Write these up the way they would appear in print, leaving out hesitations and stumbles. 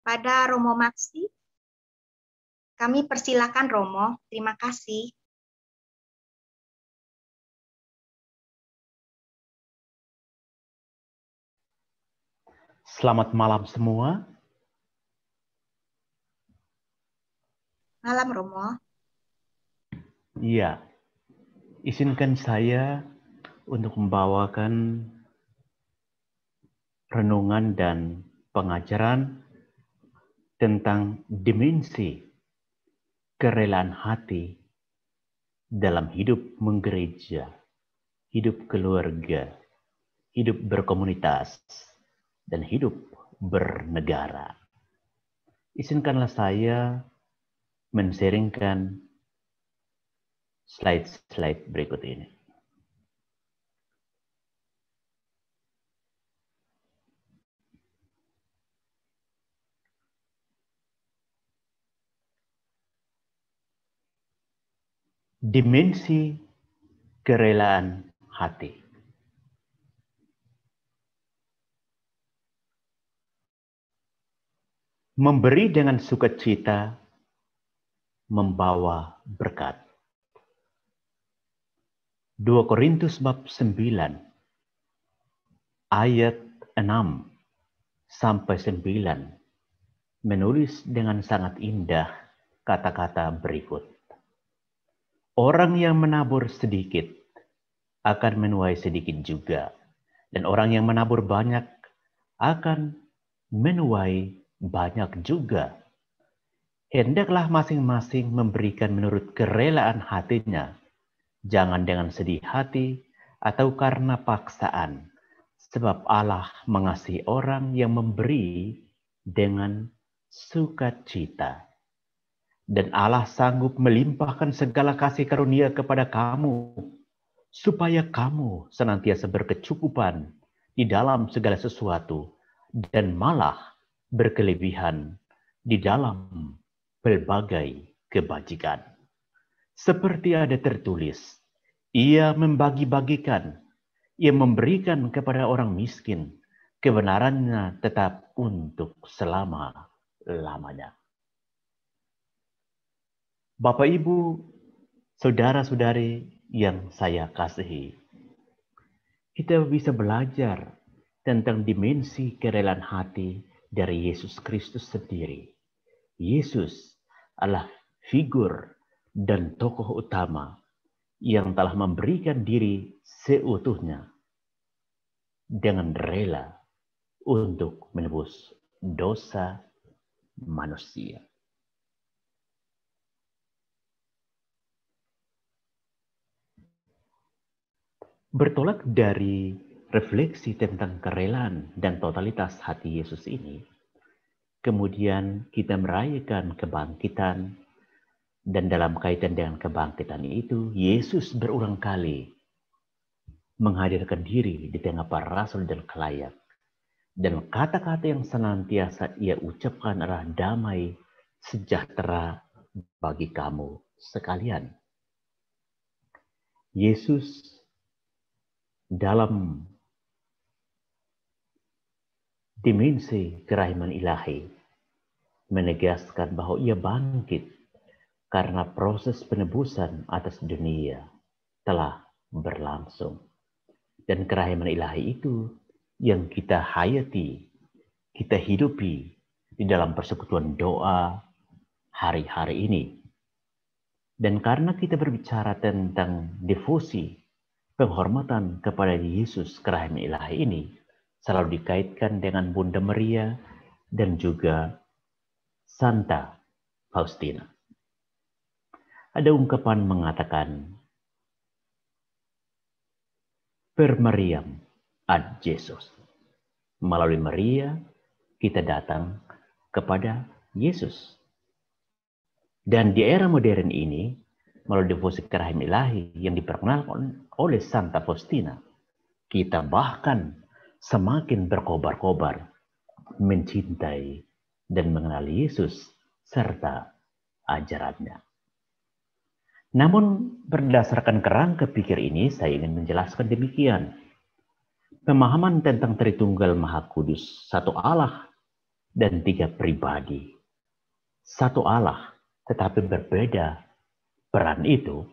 pada Romo Maksi. Kami persilakan Romo. Terima kasih. Selamat malam semua. Malam Romo. Iya, izinkan saya untuk membawakan renungan dan pengajaran tentang dimensi kerelaan hati dalam hidup menggereja, hidup keluarga, hidup berkomunitas, dan hidup bernegara. Izinkanlah saya men-sharingkan slide-slide berikut ini. Dimensi kerelaan hati. Memberi dengan sukacita membawa berkat. 2 Korintus bab 9 ayat 6 sampai 9 menulis dengan sangat indah kata-kata berikut. Orang yang menabur sedikit akan menuai sedikit juga, dan orang yang menabur banyak akan menuai banyak juga. Hendaklah masing-masing memberikan menurut kerelaan hatinya, jangan dengan sedih hati atau karena paksaan, sebab Allah mengasihi orang yang memberi dengan sukacita. Dan Allah sanggup melimpahkan segala kasih karunia kepada kamu, supaya kamu senantiasa berkecukupan di dalam segala sesuatu, dan malah berkelebihan di dalam berbagai kebajikan. Seperti ada tertulis, ia membagi-bagikan, ia memberikan kepada orang miskin, kebenarannya tetap untuk selama-lamanya. Bapak, Ibu, saudara-saudari yang saya kasihi, kita bisa belajar tentang dimensi kerelaan hati dari Yesus Kristus sendiri. Yesus adalah figur dan tokoh utama yang telah memberikan diri seutuhnya dengan rela untuk menebus dosa manusia. Bertolak dari refleksi tentang kerelaan dan totalitas hati Yesus ini, kemudian kita merayakan kebangkitan, dan dalam kaitan dengan kebangkitan itu, Yesus berulang kali menghadirkan diri di tengah para rasul dan khalayak. Dan kata-kata yang senantiasa ia ucapkan adalah damai sejahtera bagi kamu sekalian. Yesus dalam dimensi kerahiman ilahi menegaskan bahwa ia bangkit karena proses penebusan atas dunia telah berlangsung. Dan kerahiman ilahi itu yang kita hayati, kita hidupi di dalam persekutuan doa hari-hari ini. Dan karena kita berbicara tentang devosi, penghormatan kepada Yesus kerahiman ilahi ini selalu dikaitkan dengan Bunda Maria dan juga Santa Faustina. Ada ungkapan mengatakan, per Mariam ad Jesus. Melalui Maria kita datang kepada Yesus. Dan di era modern ini, melalui devosi kerahiman ilahi yang diperkenalkan oleh Santa Faustina, kita bahkan semakin berkobar-kobar mencintai dan mengenali Yesus serta ajarannya. Namun berdasarkan kerangka pikir ini, saya ingin menjelaskan demikian. Pemahaman tentang Tritunggal Maha Kudus, satu Allah dan 3 pribadi. Satu Allah, tetapi berbeda peran itu.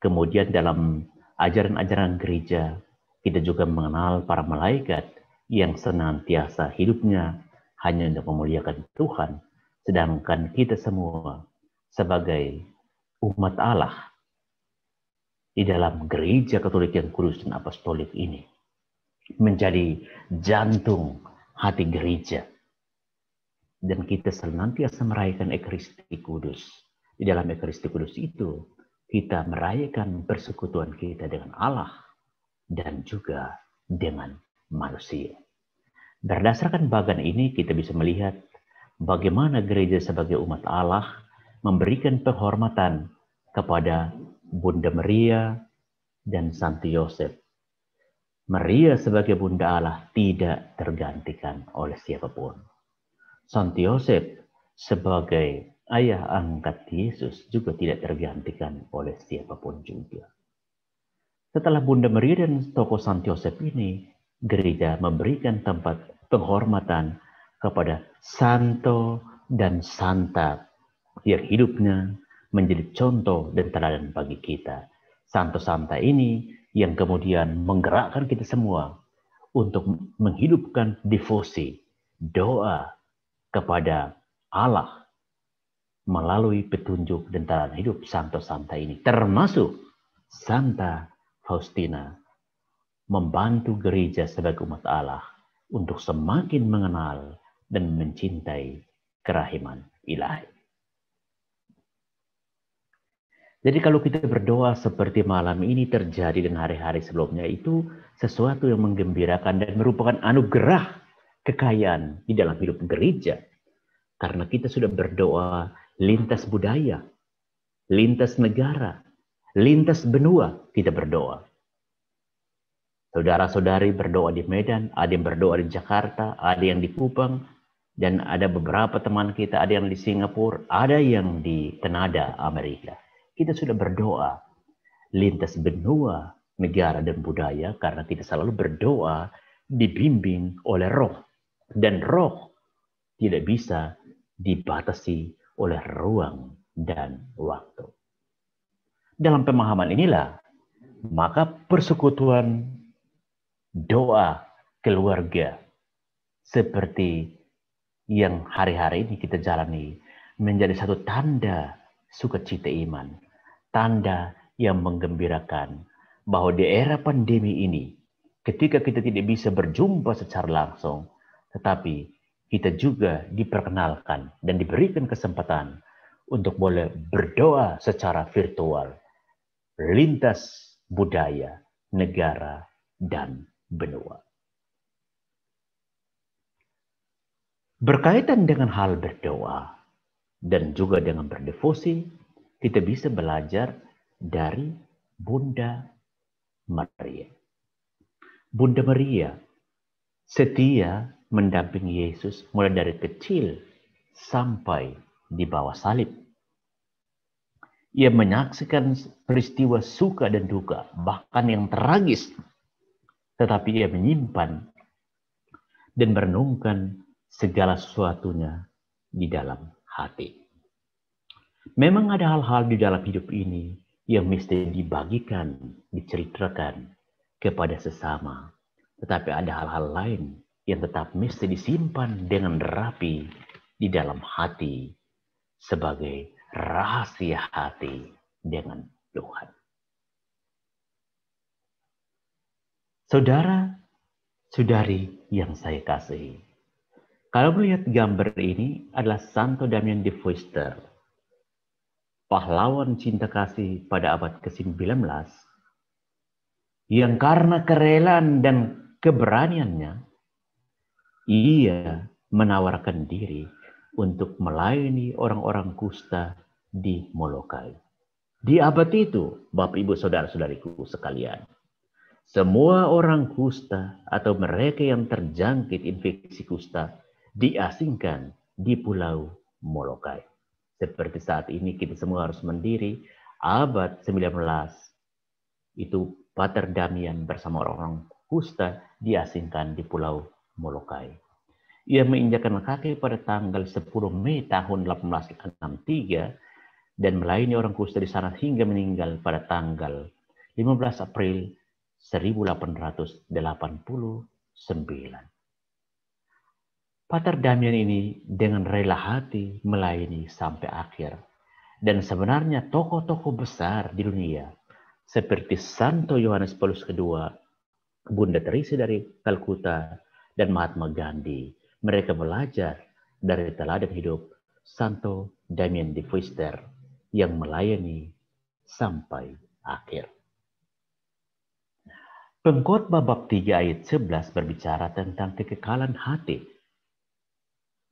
Kemudian dalam ajaran-ajaran gereja, kita juga mengenal para malaikat yang senantiasa hidupnya hanya untuk memuliakan Tuhan, sedangkan kita semua sebagai umat Allah di dalam gereja Katolik yang kudus dan apostolik ini menjadi jantung hati gereja. Dan kita senantiasa merayakan Ekaristi Kudus. Di dalam Ekaristi Kudus itu, kita merayakan persekutuan kita dengan Allah dan juga dengan manusia. Berdasarkan bagian ini, kita bisa melihat bagaimana gereja sebagai umat Allah memberikan penghormatan kepada Bunda Maria dan Santo Yosef. Maria sebagai Bunda Allah tidak tergantikan oleh siapapun. Santo Yosef sebagai ayah angkat Yesus juga tidak tergantikan oleh siapapun juga. Setelah Bunda Maria dan tokoh Santo Yosef ini, gereja memberikan tempat penghormatan kepada santo dan santa yang hidupnya menjadi contoh dan teladan bagi kita. Santo-santa ini yang kemudian menggerakkan kita semua untuk menghidupkan devosi, doa kepada Allah melalui petunjuk dan teladan hidup santo-santa ini, termasuk Santa Faustina, membantu gereja sebagai umat Allah untuk semakin mengenal dan mencintai kerahiman ilahi. Jadi kalau kita berdoa seperti malam ini terjadi dan hari-hari sebelumnya, itu sesuatu yang menggembirakan dan merupakan anugerah kekayaan di dalam hidup gereja. Karena kita sudah berdoa lintas budaya, lintas negara, lintas benua kita berdoa. Saudara-saudari berdoa di Medan, ada yang berdoa di Jakarta, ada yang di Kupang, dan ada beberapa teman kita, ada yang di Singapura, ada yang di Kanada, Amerika. Kita sudah berdoa lintas benua, negara, dan budaya karena kita selalu berdoa dibimbing oleh Roh. Dan Roh tidak bisa dibatasi oleh ruang dan waktu. Dalam pemahaman inilah, maka persekutuan doa keluarga seperti yang hari-hari ini kita jalani menjadi satu tanda sukacita iman, tanda yang menggembirakan bahwa di era pandemi ini, ketika kita tidak bisa berjumpa secara langsung, tetapi kita juga diperkenalkan dan diberikan kesempatan untuk boleh berdoa secara virtual, lintas budaya, negara, dan benua. Berkaitan dengan hal berdoa dan juga dengan berdevosi, kita bisa belajar dari Bunda Maria. Bunda Maria setia mendampingi Yesus mulai dari kecil sampai di bawah salib. Ia menyaksikan peristiwa suka dan duka, bahkan yang tragis. Tetapi ia menyimpan dan merenungkan segala sesuatunya di dalam hati. Memang ada hal-hal di dalam hidup ini yang mesti dibagikan, diceritakan kepada sesama. Tetapi ada hal-hal lain yang tetap mesti disimpan dengan rapi di dalam hati sebagai rahasia hati dengan Tuhan. Saudara-saudari yang saya kasihi, kalau melihat gambar ini adalah Santo Damian de Feuster, pahlawan cinta kasih pada abad ke-19, yang karena kerelaan dan keberaniannya, ia menawarkan diri untuk melayani orang-orang kusta di Molokai. Di abad itu, Bapak Ibu Saudara-saudariku sekalian, semua orang kusta atau mereka yang terjangkit infeksi kusta diasingkan di Pulau Molokai. Seperti saat ini kita semua harus mendiri, abad 19 itu Pater Damian bersama orang-orang kusta diasingkan di Pulau Molokai. Ia menginjakkan kaki pada tanggal 10 Mei tahun 1863 dan melayani orang kusta di sana hingga meninggal pada tanggal 15 April 1889. Pater Damian ini dengan rela hati melayani sampai akhir. Dan sebenarnya tokoh-tokoh besar di dunia seperti Santo Yohanes Paulus II, Bunda Teresa dari Kalkuta, dan Mahatma Gandhi, mereka belajar dari teladan hidup Santo Damian de Veuster yang melayani sampai akhir. Pengkhotbah bab 3 ayat 11 berbicara tentang kekekalan hati.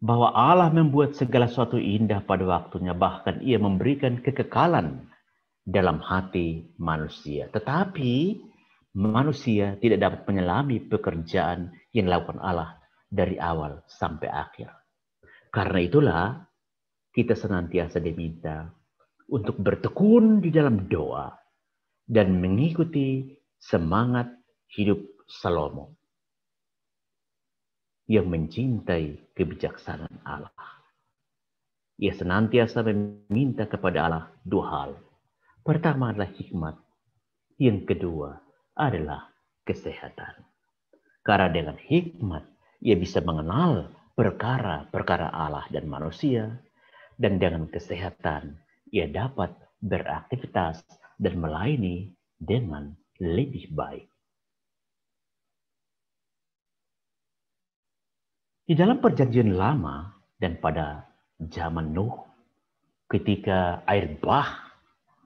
Bahwa Allah membuat segala sesuatu indah pada waktunya, bahkan ia memberikan kekekalan dalam hati manusia. Tetapi manusia tidak dapat menyelami pekerjaan yang dilakukan Allah dari awal sampai akhir. Karena itulah kita senantiasa diminta untuk bertekun di dalam doa dan mengikuti semangat hidup Salomo yang mencintai kebijaksanaan Allah. Ia senantiasa meminta kepada Allah dua hal. Pertama adalah hikmat. Yang kedua adalah kesehatan. Karena dengan hikmat, ia bisa mengenal perkara-perkara Allah dan manusia. Dan dengan kesehatan, ia dapat beraktivitas dan melayani dengan lebih baik. Di dalam perjanjian lama dan pada zaman Nuh, ketika air bah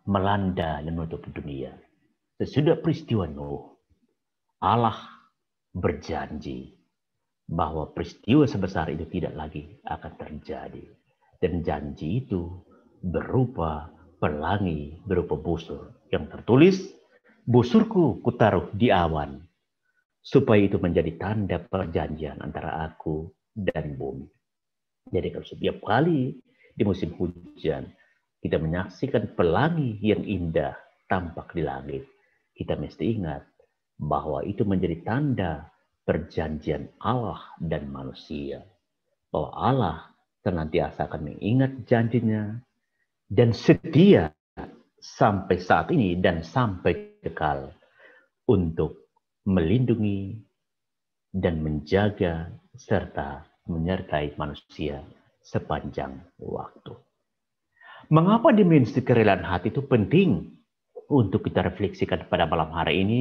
melanda dan menutup dunia, sesudah peristiwa Nuh, Allah berjanji bahwa peristiwa sebesar itu tidak lagi akan terjadi. Dan janji itu berupa pelangi, berupa busur. Yang tertulis, busurku kutaruh di awan, supaya itu menjadi tanda perjanjian antara aku dan bumi. Jadi kalau setiap kali di musim hujan kita menyaksikan pelangi yang indah tampak di langit, kita mesti ingat bahwa itu menjadi tanda perjanjian Allah dan manusia. Bahwa Allah senantiasa akan mengingat janjinya dan setia sampai saat ini dan sampai kekal untuk melindungi dan menjaga serta menyertai manusia sepanjang waktu. Mengapa dimensi kerelaan hati itu penting untuk kita refleksikan pada malam hari ini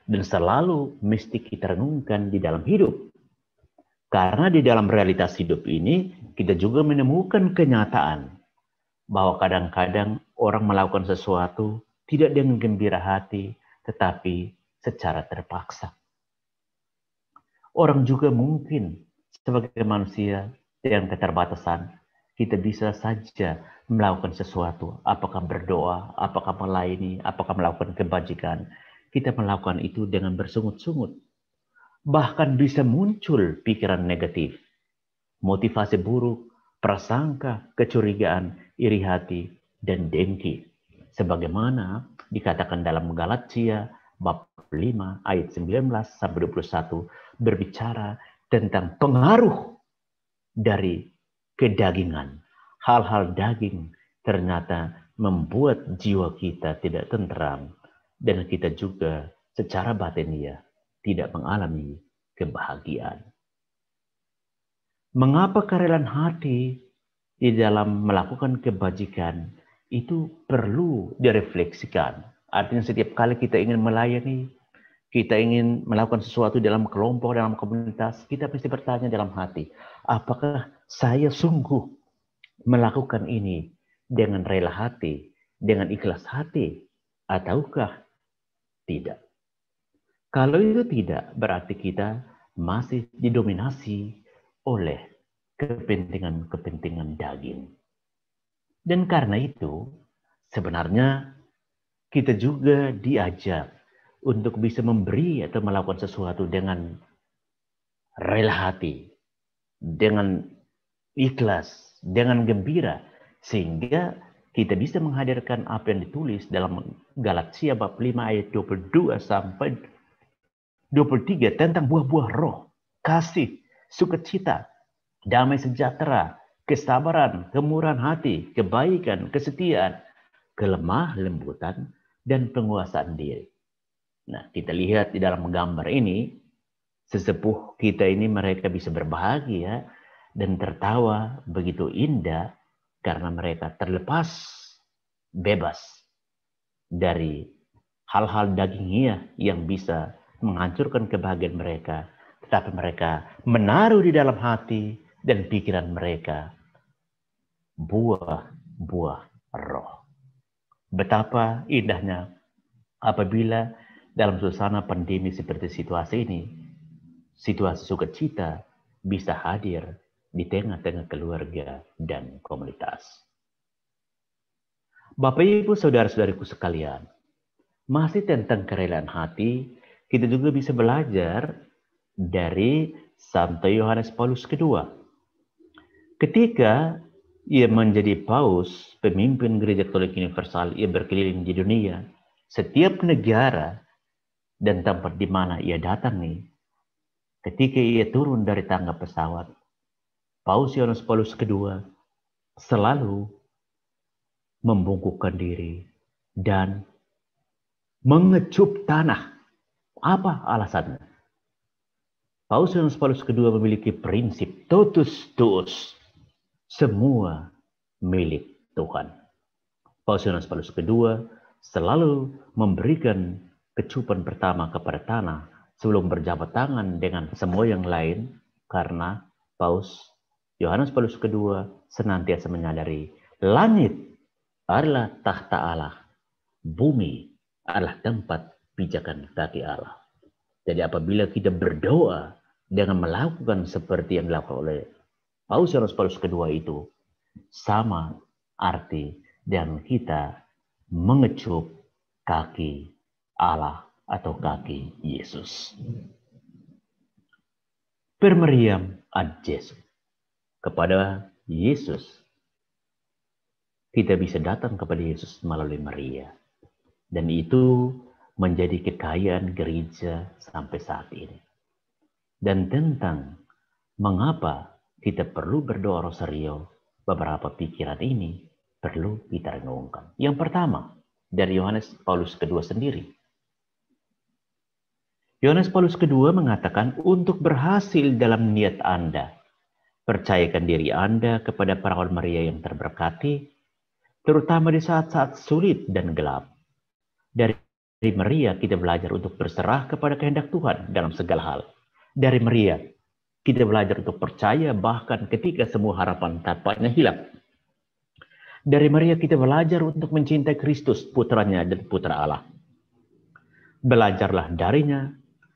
dan selalu mesti kita renungkan di dalam hidup? Karena di dalam realitas hidup ini kita juga menemukan kenyataan bahwa kadang-kadang orang melakukan sesuatu tidak dengan gembira hati, tetapi secara terpaksa. Orang juga mungkin sebagai manusia dengan keterbatasan, kita bisa saja melakukan sesuatu, apakah berdoa, apakah melayani, apakah melakukan kebajikan. Kita melakukan itu dengan bersungut-sungut. Bahkan bisa muncul pikiran negatif, motivasi buruk, prasangka, kecurigaan, iri hati, dan dengki. Sebagaimana dikatakan dalam Galatia bab 5 ayat 19-21 berbicara tentang pengaruh dari kedagingan. Hal-hal daging ternyata membuat jiwa kita tidak tenteram dan kita juga secara batiniah tidak mengalami kebahagiaan. Mengapa kerelaan hati di dalam melakukan kebajikan itu perlu direfleksikan? Artinya setiap kali kita ingin melayani, kita ingin melakukan sesuatu dalam kelompok, dalam komunitas, kita pasti bertanya dalam hati, apakah saya sungguh melakukan ini dengan rela hati, dengan ikhlas hati, ataukah tidak? Kalau itu tidak, berarti kita masih didominasi oleh kepentingan-kepentingan daging. Dan karena itu, sebenarnya kita juga diajak untuk bisa memberi atau melakukan sesuatu dengan rela hati, dengan ikhlas, dengan gembira, sehingga kita bisa menghadirkan apa yang ditulis dalam Galatia bab 5 ayat 22 sampai 23 tentang buah-buah roh, kasih, sukacita, damai sejahtera, kesabaran, kemurahan hati, kebaikan, kesetiaan, kelemah lembutan, dan penguasaan diri. Nah, kita lihat di dalam gambar ini, sesepuh kita ini mereka bisa berbahagia dan tertawa begitu indah karena mereka terlepas bebas dari hal-hal dagingnya yang bisa menghancurkan kebahagiaan mereka. Tetapi mereka menaruh di dalam hati dan pikiran mereka buah-buah roh. Betapa indahnya apabila dalam suasana pandemi seperti situasi ini, situasi sukacita bisa hadir di tengah-tengah keluarga dan komunitas. Bapak Ibu saudara-saudariku sekalian, masih tentang kerelaan hati, kita juga bisa belajar dari Santo Yohanes Paulus II. Ketika ia menjadi paus, pemimpin Gereja Katolik Universal, ia berkeliling di dunia. Setiap negara dan tempat di mana ia datangi, ketika ia turun dari tangga pesawat, Paus Yohanes Paulus II selalu membungkukkan diri dan mengecup tanah. Apa alasannya? Paus Yohanes Paulus II memiliki prinsip totus tuus, semua milik Tuhan. Paus Yohanes Paulus II selalu memberikan kecupan pertama kepada tanah sebelum berjabat tangan dengan semua yang lain, karena Paus Yohanes Paulus II senantiasa menyadari langit adalah tahta Allah, bumi adalah tempat pijakan kaki Allah. Jadi apabila kita berdoa dengan melakukan seperti yang dilakukan oleh Paus Yohanes Paulus II itu, sama arti dan kita mengecup kaki Allah atau kaki Yesus. Permeriam ad Jesum. Kepada Yesus, kita bisa datang kepada Yesus melalui Maria. Dan itu menjadi kekayaan gereja sampai saat ini. Dan tentang mengapa kita perlu berdoa rosario, beberapa pikiran ini perlu kita renungkan. Yang pertama, dari Yohanes Paulus II sendiri. Yohanes Paulus II mengatakan, untuk berhasil dalam niat Anda, percayakan diri Anda kepada perawan Maria yang terberkati, terutama di saat-saat sulit dan gelap. Dari Maria kita belajar untuk berserah kepada kehendak Tuhan dalam segala hal. Dari Maria kita belajar untuk percaya bahkan ketika semua harapan tampaknya hilang. Dari Maria kita belajar untuk mencintai Kristus, putranya dan putra Allah. Belajarlah darinya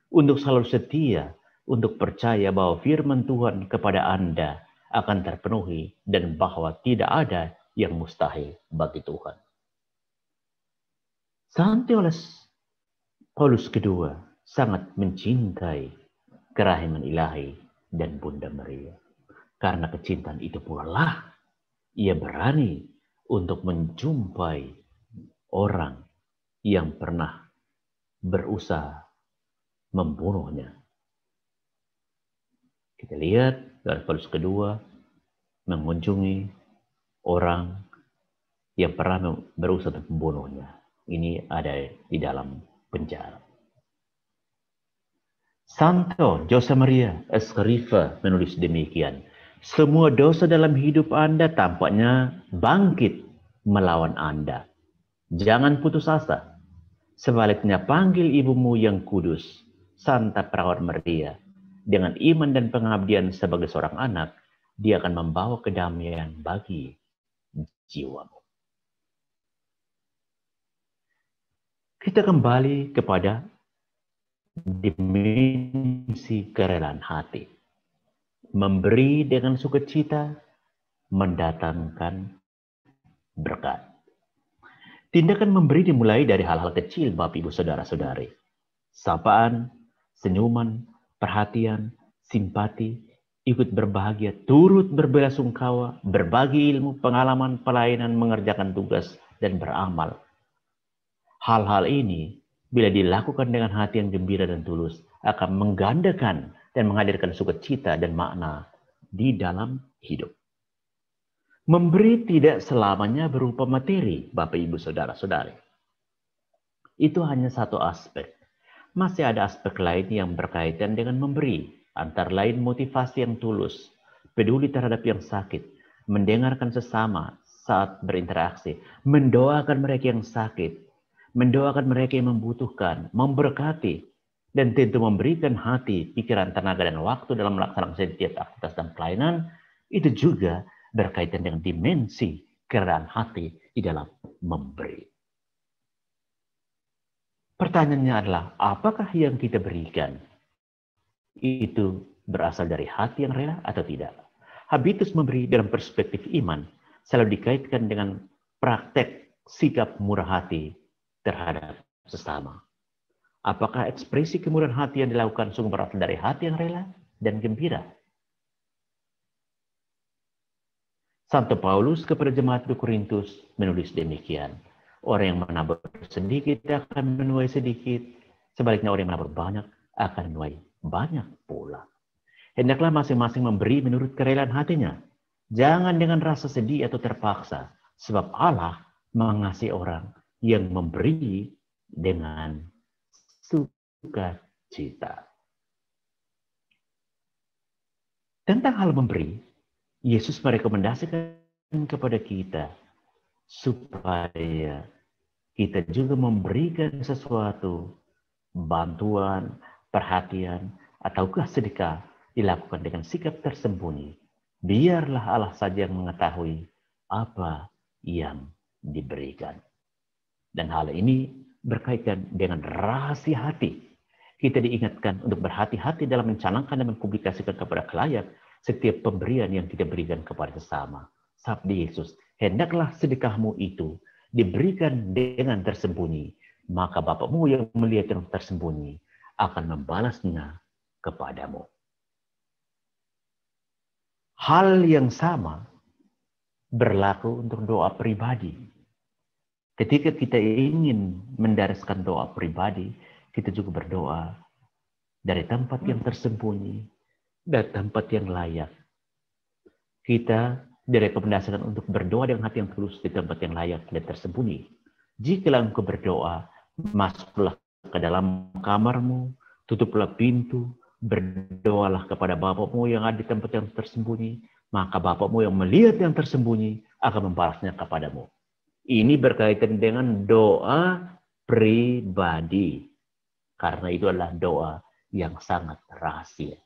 untuk selalu setia, untuk percaya bahwa firman Tuhan kepada Anda akan terpenuhi dan bahwa tidak ada yang mustahil bagi Tuhan. Santo Yohanes Paulus II sangat mencintai kerahiman ilahi dan Bunda Maria. Karena kecintaan itu pula lah ia berani untuk menjumpai orang yang pernah berusaha membunuhnya. Kita lihat Yohanes Paulus II mengunjungi orang yang pernah berusaha membunuhnya. Ini ada di dalam penjara. Santo Josemaria Escrivá menulis demikian. Semua dosa dalam hidup Anda tampaknya bangkit melawan Anda. Jangan putus asa. Sebaliknya panggil ibumu yang kudus, Santa Perawan Maria. Dengan iman dan pengabdian sebagai seorang anak, dia akan membawa kedamaian bagi jiwamu. Kita kembali kepada dimensi kerelaan hati. Memberi dengan sukacita mendatangkan berkat. Tindakan memberi dimulai dari hal-hal kecil, Bapak Ibu Saudara-saudari. Sapaan, senyuman, perhatian, simpati, ikut berbahagia, turut berbelasungkawa, berbagi ilmu, pengalaman, pelayanan, mengerjakan tugas, dan beramal. Hal-hal ini, bila dilakukan dengan hati yang gembira dan tulus, akan menggandakan dan menghadirkan sukacita dan makna di dalam hidup. Memberi tidak selamanya berupa materi, Bapak Ibu Saudara-saudari. Itu hanya satu aspek. Masih ada aspek lain yang berkaitan dengan memberi, antara lain motivasi yang tulus, peduli terhadap yang sakit, mendengarkan sesama saat berinteraksi, mendoakan mereka yang sakit, mendoakan mereka yang membutuhkan, memberkati, dan tentu memberikan hati, pikiran, tenaga, dan waktu dalam melaksanakan setiap aktivitas dan pelayanan, itu juga berkaitan dengan dimensi kerelaan hati di dalam memberi. Pertanyaannya adalah, apakah yang kita berikan itu berasal dari hati yang rela atau tidak? Habitus memberi dalam perspektif iman selalu dikaitkan dengan praktek sikap murah hati terhadap sesama. Apakah ekspresi kemurahan hati yang dilakukan sungguh berasal dari hati yang rela dan gembira? Santo Paulus kepada jemaat di Korintus menulis demikian. Orang yang menabur sedikit akan menuai sedikit. Sebaliknya orang yang menabur banyak akan menuai banyak pula. Hendaklah masing-masing memberi menurut kerelaan hatinya. Jangan dengan rasa sedih atau terpaksa. Sebab Allah mengasihi orang yang memberi dengan sukacita. Tentang hal memberi, Yesus merekomendasikan kepada kita supaya kita juga memberikan sesuatu, bantuan, perhatian, ataukah sedekah dilakukan dengan sikap tersembunyi. Biarlah Allah saja yang mengetahui apa yang diberikan. Dan hal ini berkaitan dengan rahasia hati. Kita diingatkan untuk berhati-hati dalam mencanangkan dan mempublikasikan kepada khalayak setiap pemberian yang kita berikan kepada sesama. Sabda Yesus, hendaklah sedekahmu itu diberikan dengan tersembunyi, maka Bapakmu yang melihat yang tersembunyi akan membalasnya kepadamu. Hal yang sama berlaku untuk doa pribadi. Ketika kita ingin mendariskan doa pribadi, kita juga berdoa dari tempat yang tersembunyi dan tempat yang layak. Kita direkomendasikan untuk berdoa dengan hati yang tulus di tempat yang layak dan tersembunyi. Jika engkau berdoa, masuklah ke dalam kamarmu, tutuplah pintu, berdoalah kepada Bapakmu yang ada di tempat yang tersembunyi, maka Bapakmu yang melihat yang tersembunyi akan membalasnya kepadamu. Ini berkaitan dengan doa pribadi, karena itu adalah doa yang sangat rahasia.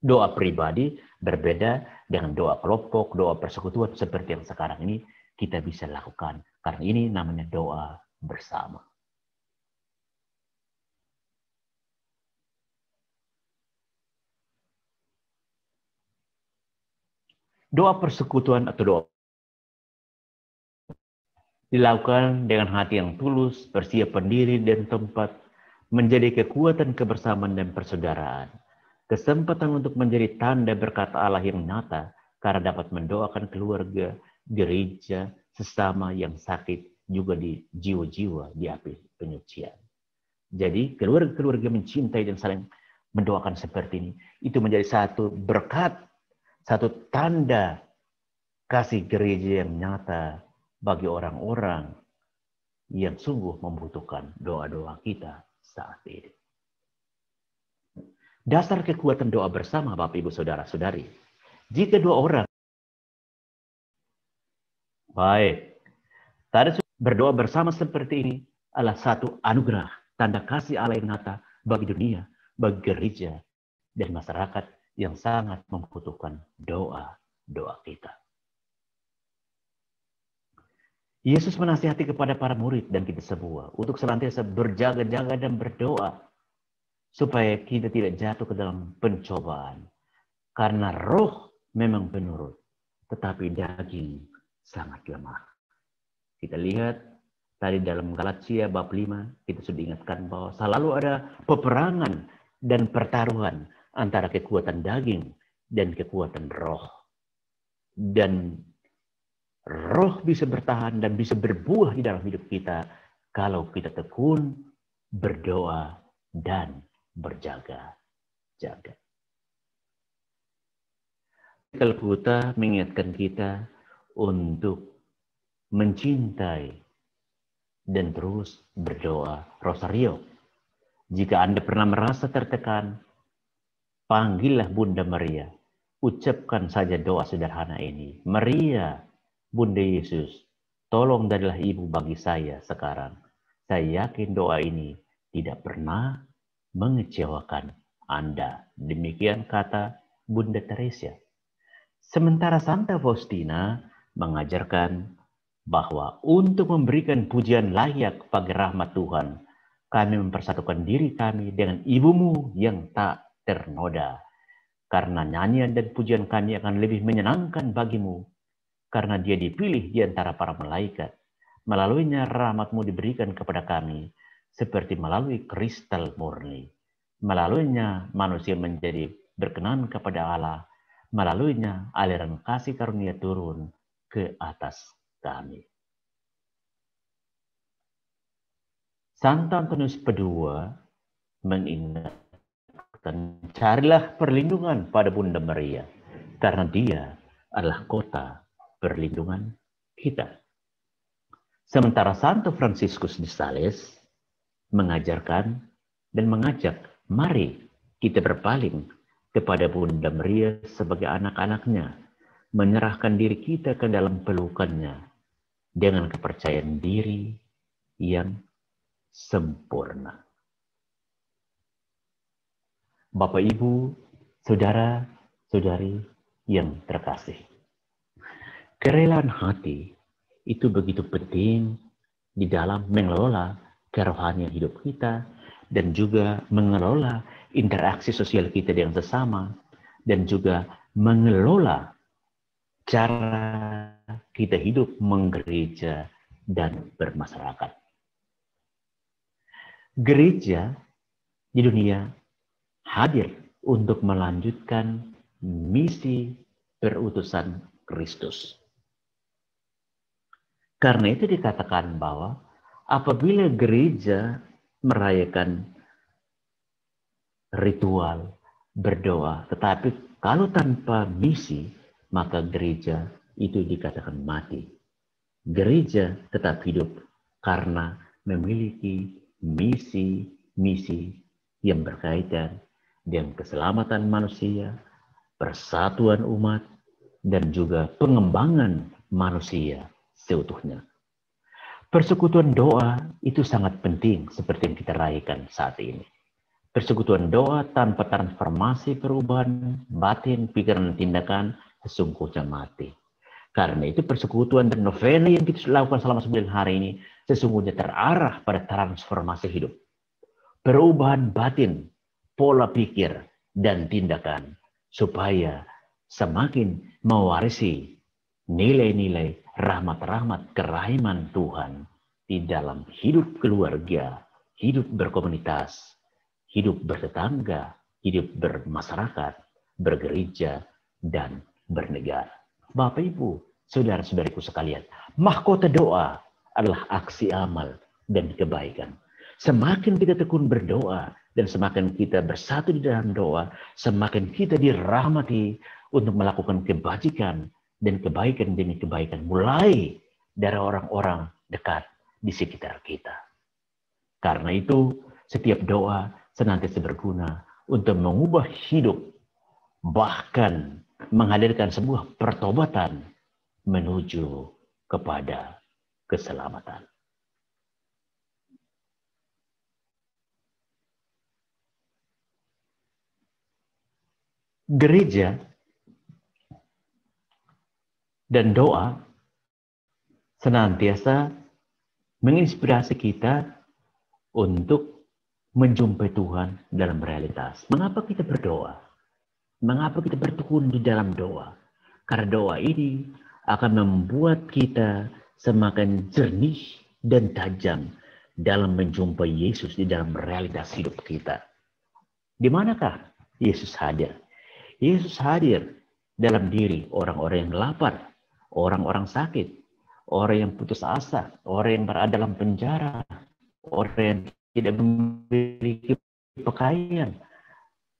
Doa pribadi berbeda dengan doa kelompok, doa persekutuan seperti yang sekarang ini kita bisa lakukan. Karena ini namanya doa bersama. Doa persekutuan atau doa dilakukan dengan hati yang tulus, bersiap pendiri dan tempat, menjadi kekuatan kebersamaan dan persaudaraan. Kesempatan untuk menjadi tanda berkat Allah yang nyata karena dapat mendoakan keluarga, gereja, sesama yang sakit, juga di jiwa-jiwa di api penyucian. Jadi keluarga-keluarga mencintai dan saling mendoakan seperti ini, itu menjadi satu berkat, satu tanda kasih gereja yang nyata bagi orang-orang yang sungguh membutuhkan doa-doa kita saat ini. Dasar kekuatan doa bersama, Bapak, Ibu, Saudara-saudari. Jika dua orang berdoa bersama seperti ini adalah satu anugerah, tanda kasih Allah yang nyata bagi dunia, bagi gereja, dan masyarakat yang sangat membutuhkan doa-doa kita. Yesus menasihati kepada para murid dan kita semua untuk senantiasa berjaga-jaga dan berdoa supaya kita tidak jatuh ke dalam pencobaan. Karena roh memang penurut, tetapi daging sangat lemah. Kita lihat tadi dalam Galatia bab 5, kita sudah ingatkan bahwa selalu ada peperangan dan pertaruhan antara kekuatan daging dan kekuatan roh. Dan roh bisa bertahan dan bisa berbuah di dalam hidup kita kalau kita tekun berdoa dan berjaga-jaga. Kalkuta mengingatkan kita untuk mencintai dan terus berdoa rosario. Jika Anda pernah merasa tertekan, panggillah Bunda Maria. Ucapkan saja doa sederhana ini. Maria, Bunda Yesus, tolong jadilah ibu bagi saya sekarang. Saya yakin doa ini tidak pernah mengecewakan Anda. Demikian kata Bunda Teresia. Sementara Santa Faustina mengajarkan bahwa untuk memberikan pujian layak bagi rahmat Tuhan, kami mempersatukan diri kami dengan ibumu yang tak ternoda. Karena nyanyian dan pujian kami akan lebih menyenangkan bagimu, karena dia dipilih di antara para malaikat. Melaluinya rahmatmu diberikan kepada kami, seperti melalui kristal murni. Melaluinya manusia menjadi berkenan kepada Allah, melaluinya aliran kasih karunia turun ke atas kami. Santo Antonius Padua mengingatkan, carilah perlindungan pada Bunda Maria, karena dia adalah kota perlindungan kita. Sementara Santo Fransiskus de Sales mengajarkan dan mengajak, mari kita berpaling kepada Bunda Maria sebagai anak-anaknya, menyerahkan diri kita ke dalam pelukannya dengan kepercayaan diri yang sempurna. Bapak, Ibu, Saudara, Saudari yang terkasih, kerelaan hati itu begitu penting di dalam mengelola kerohanian hidup kita dan juga mengelola interaksi sosial kita dengan sesama dan juga mengelola cara kita hidup menggereja dan bermasyarakat. Gereja di dunia hadir untuk melanjutkan misi perutusan Kristus. Karena itu dikatakan bahwa apabila gereja merayakan ritual, berdoa, tetapi kalau tanpa misi, maka gereja itu dikatakan mati. Gereja tetap hidup karena memiliki misi-misi yang berkaitan dengan keselamatan manusia, persatuan umat, dan juga pengembangan manusia seutuhnya. Persekutuan doa itu sangat penting seperti yang kita rayakan saat ini. Persekutuan doa tanpa transformasi perubahan batin, pikiran, dan tindakan sesungguhnya mati. Karena itu persekutuan dan novena yang kita lakukan selama 9 hari ini sesungguhnya terarah pada transformasi hidup. Perubahan batin, pola pikir, dan tindakan supaya semakin mewarisi nilai-nilai rahmat-rahmat kerahiman Tuhan di dalam hidup keluarga, hidup berkomunitas, hidup bertetangga, hidup bermasyarakat, bergereja, dan bernegara. Bapak, Ibu, saudara-saudariku sekalian, mahkota doa adalah aksi amal dan kebaikan. Semakin kita tekun berdoa dan semakin kita bersatu di dalam doa, semakin kita dirahmati untuk melakukan kebajikan dan kebaikan demi kebaikan mulai dari orang-orang dekat di sekitar kita. Karena itu, setiap doa senantiasa berguna untuk mengubah hidup, bahkan menghadirkan sebuah pertobatan menuju kepada keselamatan. Gereja dan doa senantiasa menginspirasi kita untuk menjumpai Tuhan dalam realitas. Mengapa kita berdoa? Mengapa kita bertekun di dalam doa? Karena doa ini akan membuat kita semakin jernih dan tajam dalam menjumpai Yesus di dalam realitas hidup kita. Di manakah Yesus hadir? Yesus hadir dalam diri orang-orang yang lapar, orang-orang sakit, orang yang putus asa, orang yang berada dalam penjara, orang yang tidak memiliki pakaian,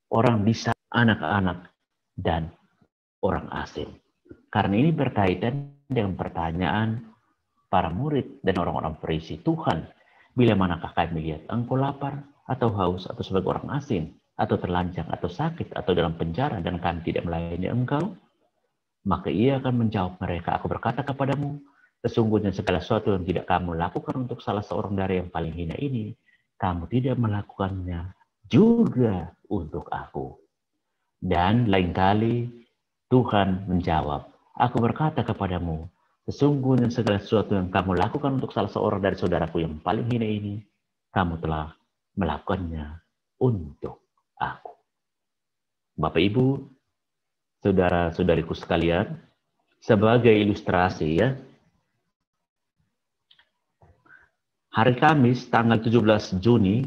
orang bisa, anak-anak, dan orang asing. Karena ini berkaitan dengan pertanyaan para murid dan orang-orang Farisi. Tuhan, bila manakah kami melihat engkau lapar atau haus atau sebagai orang asing atau terlanjang atau sakit atau dalam penjara dan kami tidak melayani engkau? Maka ia akan menjawab mereka, aku berkata kepadamu, sesungguhnya segala sesuatu yang tidak kamu lakukan untuk salah seorang dari yang paling hina ini, kamu tidak melakukannya juga untuk aku. Dan lain kali Tuhan menjawab, aku berkata kepadamu, sesungguhnya segala sesuatu yang kamu lakukan untuk salah seorang dari saudaraku yang paling hina ini, kamu telah melakukannya untuk aku. Bapak Ibu, saudara-saudariku sekalian, sebagai ilustrasi ya, hari Kamis tanggal 17 Juni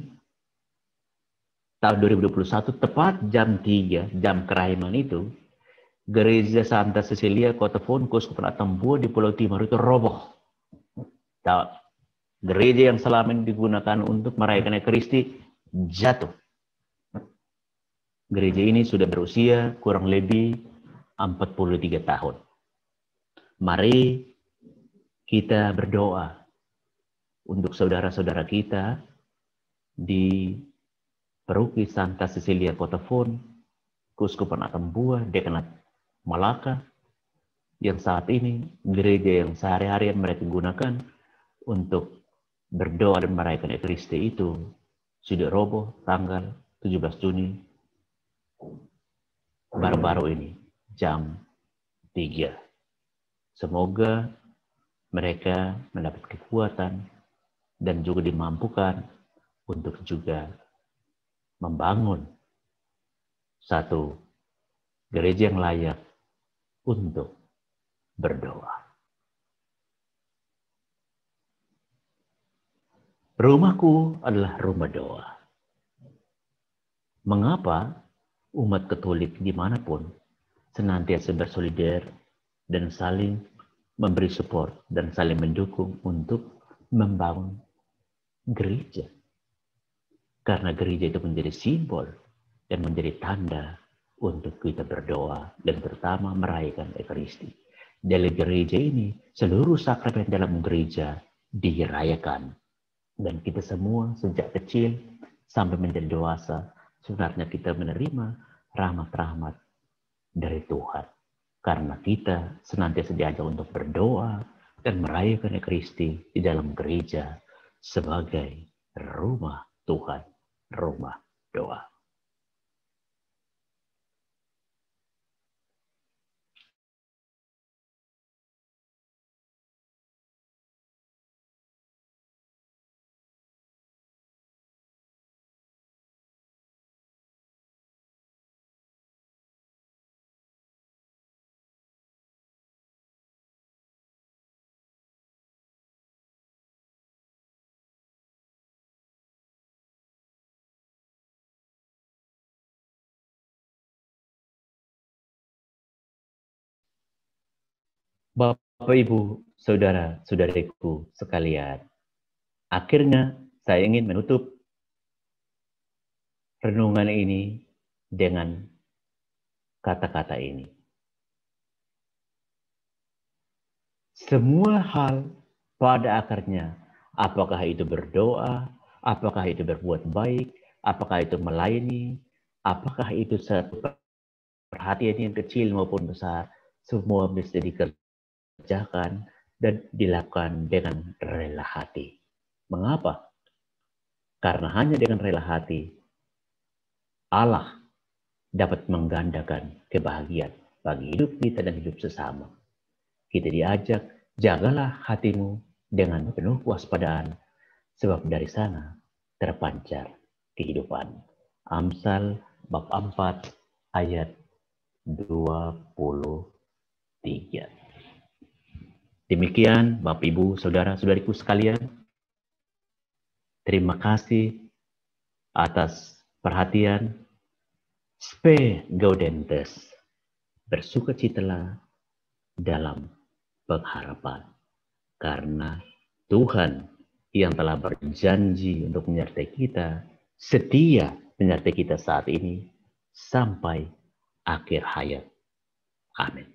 tahun 2021, tepat jam 3, jam kerahiman itu, Gereja Santa Cecilia Kota Fon, Keuskupan Atambua di Pulau Timur itu roboh. Gereja yang selama ini digunakan untuk merayakan Ekaristi jatuh. Gereja ini sudah berusia kurang lebih 43 tahun. Mari kita berdoa untuk saudara-saudara kita di Paroki Santa Cecilia Kota Fon, Keuskupan Atambua, Dekanat Malaka, yang saat ini gereja yang sehari-hari mereka gunakan untuk berdoa dan merayakan Ekaristi itu sudah roboh tanggal 17 Juni baru-baru ini jam 3. Semoga mereka mendapat kekuatan dan juga dimampukan untuk juga membangun satu gereja yang layak untuk berdoa. Rumahku adalah rumah doa. Mengapa umat Katolik dimanapun senantiasa bersolidar dan saling memberi support dan saling mendukung untuk membangun gereja? Karena gereja itu menjadi simbol dan menjadi tanda untuk kita berdoa dan terutama merayakan Ekaristi. Dari gereja ini, seluruh sakramen dalam gereja dirayakan. Dan kita semua sejak kecil sampai menjadi dewasa, sebenarnya kita menerima rahmat-rahmat dari Tuhan. Karena kita senantiasa diajak untuk berdoa dan merayakan Ekaristi di dalam gereja sebagai rumah Tuhan, rumah doa. Bapak, Ibu, saudara-saudariku sekalian, akhirnya saya ingin menutup renungan ini dengan kata-kata ini. Semua hal pada akarnya, apakah itu berdoa, apakah itu berbuat baik, apakah itu melayani, apakah itu satu perhatian yang kecil maupun besar, semua bisa dikerjakan dan dilakukan dengan rela hati. Mengapa? Karena hanya dengan rela hati, Allah dapat menggandakan kebahagiaan bagi hidup kita dan hidup sesama. Kita diajak, jagalah hatimu dengan penuh kewaspadaan, sebab dari sana terpancar kehidupan. Amsal bab 4 ayat 23. Demikian Bapak Ibu saudara-saudariku sekalian. Terima kasih atas perhatian. Spe gaudentes, bersukacitalah dalam pengharapan. Karena Tuhan yang telah berjanji untuk menyertai kita, setia menyertai kita saat ini sampai akhir hayat. Amin.